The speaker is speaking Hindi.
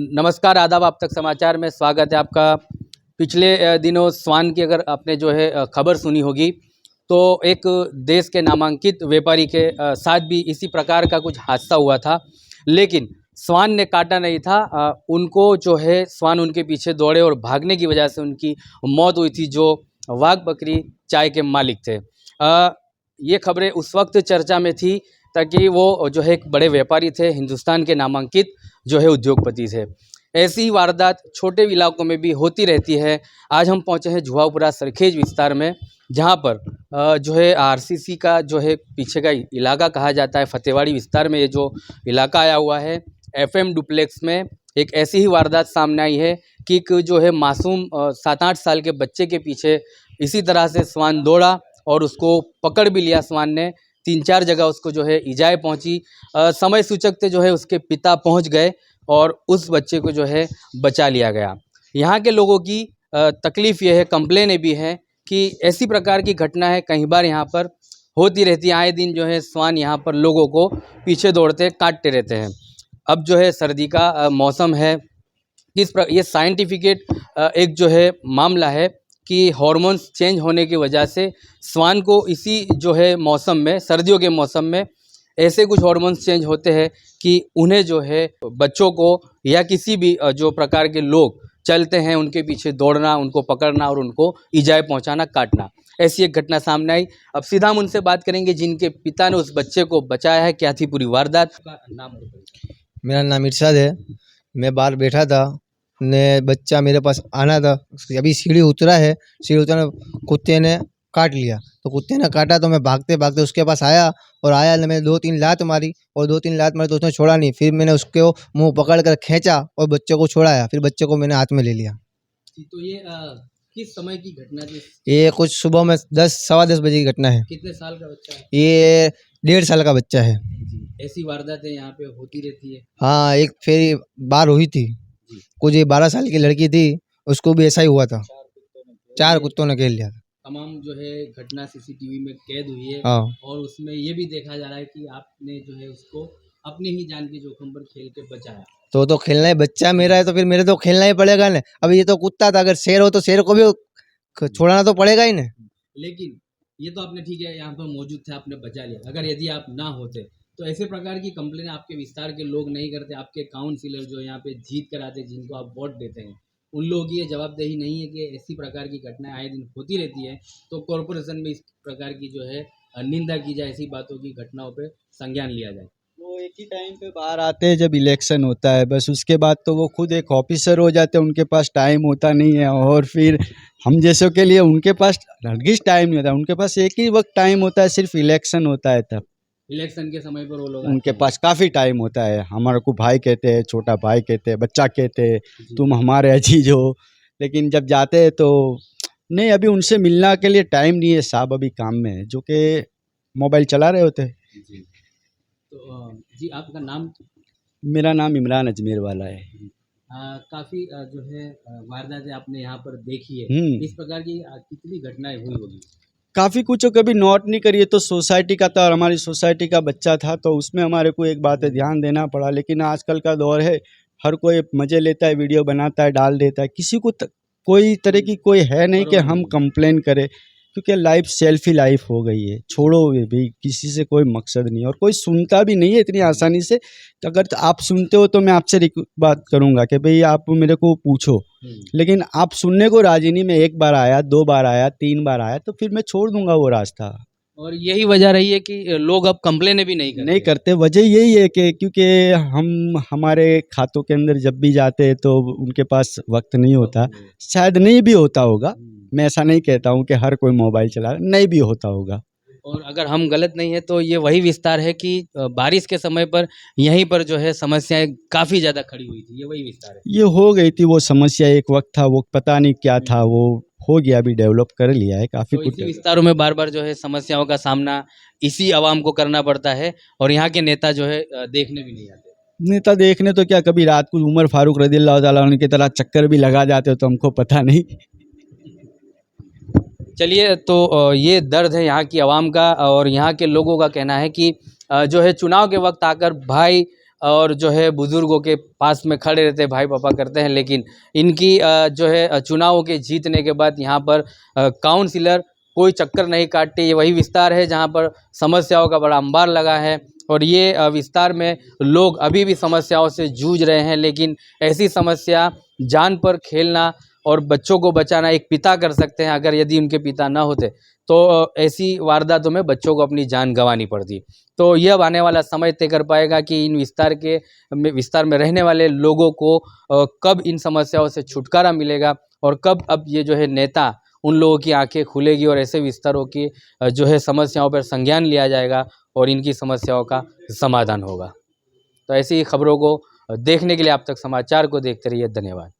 नमस्कार, आदाब। आप तक समाचार में स्वागत है आपका। पिछले दिनों स्वान की अगर आपने जो है खबर सुनी होगी, तो एक देश के नामांकित व्यापारी के साथ भी इसी प्रकार का कुछ हादसा हुआ था, लेकिन स्वान ने काटा नहीं था। उनको जो है स्वान उनके पीछे दौड़े और भागने की वजह से उनकी मौत हुई थी, जो वाघ बकरी चाय के मालिक थे। ये खबरें उस वक्त चर्चा में थी ताकि वो जो है एक बड़े व्यापारी थे, हिंदुस्तान के नामांकित जो है उद्योगपति थे। ऐसी ही वारदात छोटे इलाकों में भी होती रहती है। आज हम पहुंचे हैं जुहापुरा सरखेज विस्तार में, जहां पर जो है आरसीसी का जो है पीछे का इलाका कहा जाता है। फतेहवाड़ी विस्तार में ये जो इलाका आया हुआ है, एफएम डुप्लेक्स में एक ऐसी ही वारदात सामने आई है कि एक जो है मासूम 7-8 साल के बच्चे के पीछे इसी तरह से स्वान दौड़ा और उसको पकड़ भी लिया स्वान ने। 3-4 जगह उसको जो है इजाएँ पहुंची। समय सूचकते जो है उसके पिता पहुंच गए और उस बच्चे को जो है बचा लिया गया। यहाँ के लोगों की तकलीफ़ ये है, कंप्लेन भी है कि ऐसी प्रकार की घटना है कई बार यहाँ पर होती रहती है। आए दिन जो है स्वान यहाँ पर लोगों को पीछे दौड़ते काटते रहते हैं। अब जो है सर्दी का मौसम है, ये साइंटिफिकेट एक जो है मामला है कि हार्मोन्स चेंज होने की वजह से स्वान को इसी जो है मौसम में, सर्दियों के मौसम में ऐसे कुछ हार्मोन्स चेंज होते हैं कि उन्हें जो है बच्चों को या किसी भी जो प्रकार के लोग चलते हैं उनके पीछे दौड़ना, उनको पकड़ना और उनको इजाएँ पहुंचाना, काटना। ऐसी एक घटना सामने आई। अब सीधा हम उनसे बात करेंगे जिनके पिता ने उस बच्चे को बचाया है। क्या थी पूरी वारदात? का नाम? मेरा नाम इरशाद है। मैं बाहर बैठा था ने बच्चा मेरे पास आना था। अभी सीढ़ी उतरा है, सीढ़ी उतरा कुत्ते ने काट लिया। तो कुत्ते ने काटा तो मैं भागते भागते उसके पास आया और आया ने मैंने 2-3 लात मारी और 2-3 लात मारी तो उसने छोड़ा नहीं। फिर मैंने उसको मुंह पकड़ कर खींचा और बच्चे को छोड़ाया। फिर बच्चे को मैंने हाथ में ले लिया। तो ये किस समय की घटना थी? ये कुछ सुबह में 10-10:15 बजे की घटना है। कितने साल का बच्चा है? ये 1.5 साल का बच्चा है। जी, ऐसी वारदातें यहाँ पे होती रहती है। हाँ, एक फेरी बार हुई थी। कुछ 12 साल की लड़की थी, उसको भी ऐसा ही हुआ था। 4 कुत्तों ने घेर लिया था। तमाम जो है घटना सीसीटीवी में कैद हुई है। हाँ। और उसमें ये भी देखा जा रहा है कि आपने जो है उसको अपनी ही जान के जोखिम पर खेल के बचाया। तो खेलना ही, बच्चा मेरा है तो फिर मेरे तो खेलना ही पड़ेगा ना। अब ये तो कुत्ता था, अगर शेर हो तो शेर को भी छोड़ना तो पड़ेगा ही ना। लेकिन ये तो आपने ठीक है यहाँ पर मौजूद थे, आपने बचा लिया। अगर यदि आप ना होते तो ऐसे प्रकार की कंप्लेन आपके विस्तार के लोग नहीं करते। आपके काउंसिलर जो यहाँ पे जीत कर आते, जिनको आप वोट देते हैं, उन लोगों की ये जवाबदेही नहीं है कि ऐसी प्रकार की घटनाएं आए दिन होती रहती है तो कॉरपोरेशन में इस प्रकार की जो है निंदा की जाए, ऐसी बातों की घटनाओं पे संज्ञान लिया जाए। वो एक ही टाइम पे बाहर आते हैं जब इलेक्शन होता है, बस उसके बाद तो वो खुद एक ऑफिसर हो जाते हैं, उनके पास टाइम होता नहीं है। और फिर हम जैसों के लिए उनके पास हरगिज टाइम नहीं होता। उनके पास एक ही वक्त टाइम होता है, सिर्फ इलेक्शन होता है तब। इलेक्शन के समय पर वो लोग उनके पास काफ़ी टाइम होता है। हमारे को भाई कहते हैं, छोटा भाई कहते हैं, बच्चा कहते हैं, तुम हमारे अजीज हो। लेकिन जब जाते हैं तो नहीं, अभी उनसे मिलने के लिए टाइम नहीं है साहब, अभी काम में है, जो कि मोबाइल चला रहे होते हैं। तो जी, आपका नाम? मेरा नाम इमरान अजमेर वाला है। काफ़ी जो है वारदातें आपने यहाँ पर देखी है। इस प्रकार की कितनी घटनाएं हुई होगी? काफ़ी कुछ कभी नोट नहीं करिए। तो सोसाइटी का था और हमारी सोसाइटी का बच्चा था, तो उसमें हमारे को एक बात है ध्यान देना पड़ा। लेकिन आजकल का दौर है, हर कोई मज़े लेता है, वीडियो बनाता है, डाल देता है। किसी को कोई तरह की कोई है नहीं कि हम कंप्लेन करें, क्योंकि लाइफ सेल्फी लाइफ हो गई है। छोड़ो भी, किसी से कोई मकसद नहीं और कोई सुनता भी नहीं है इतनी आसानी से। तो अगर आप सुनते हो तो मैं आपसे बात करूंगा कि भाई आप मेरे को पूछो, लेकिन आप सुनने को राजी नहीं। मैं 1 बार आया, 2 बार आया, 3 बार आया तो फिर मैं छोड़ दूंगा वो रास्ता। और यही वजह रही है कि लोग अब कंप्लेन भी नहीं करते। वजह यही है कि क्योंकि हम हमारे खातों के अंदर जब भी जाते हैं तो उनके पास वक्त नहीं होता। शायद नहीं भी होता होगा, मैं ऐसा नहीं कहता हूँ कि हर कोई मोबाइल चला रहा, नहीं भी होता होगा। और अगर हम गलत नहीं है तो ये वही विस्तार है कि बारिश के समय पर यहीं पर जो है समस्याएं काफ़ी ज़्यादा खड़ी हुई थी। ये वही विस्तार है। ये हो गई थी वो समस्या, एक वक्त था, वो पता नहीं क्या था, वो हो गया, अभी डेवलप कर लिया है काफ़ी तो कुछ। इसी विस्तारों में बार बार जो है समस्याओं का सामना इसी आवाम को करना पड़ता है और यहाँ के नेता जो है देखने भी नहीं आते। नेता देखने तो क्या, कभी रात को उमर फारूक रज़ियल्लाहु ताला अन्हु की तरह चक्कर भी लगा जाते हो तो हमको पता नहीं। चलिए, तो ये दर्द है यहाँ की आवाम का और यहाँ के लोगों का कहना है कि जो है चुनाव के वक्त आकर भाई और जो है बुज़ुर्गों के पास में खड़े रहते हैं, भाई पापा करते हैं, लेकिन इनकी जो है चुनावों के जीतने के बाद यहाँ पर काउंसिलर कोई चक्कर नहीं काटते। ये वही विस्तार है जहाँ पर समस्याओं का बड़ा अंबार लगा है और ये विस्तार में लोग अभी भी समस्याओं से जूझ रहे हैं, लेकिन ऐसी समस्या जान पर खेलना और बच्चों को बचाना एक पिता कर सकते हैं। अगर यदि उनके पिता ना होते तो ऐसी वारदातों में बच्चों को अपनी जान गंवानी पड़ती। तो यह अब आने वाला समय तय कर पाएगा कि इन विस्तार में रहने वाले लोगों को कब इन समस्याओं से छुटकारा मिलेगा और कब अब ये जो है नेता उन लोगों की आंखें खुलेगी और ऐसे विस्तारों की जो है समस्याओं पर संज्ञान लिया जाएगा और इनकी समस्याओं का समाधान होगा। तो ऐसी ही खबरों को देखने के लिए आप तक समाचार को देखते रहिए। धन्यवाद।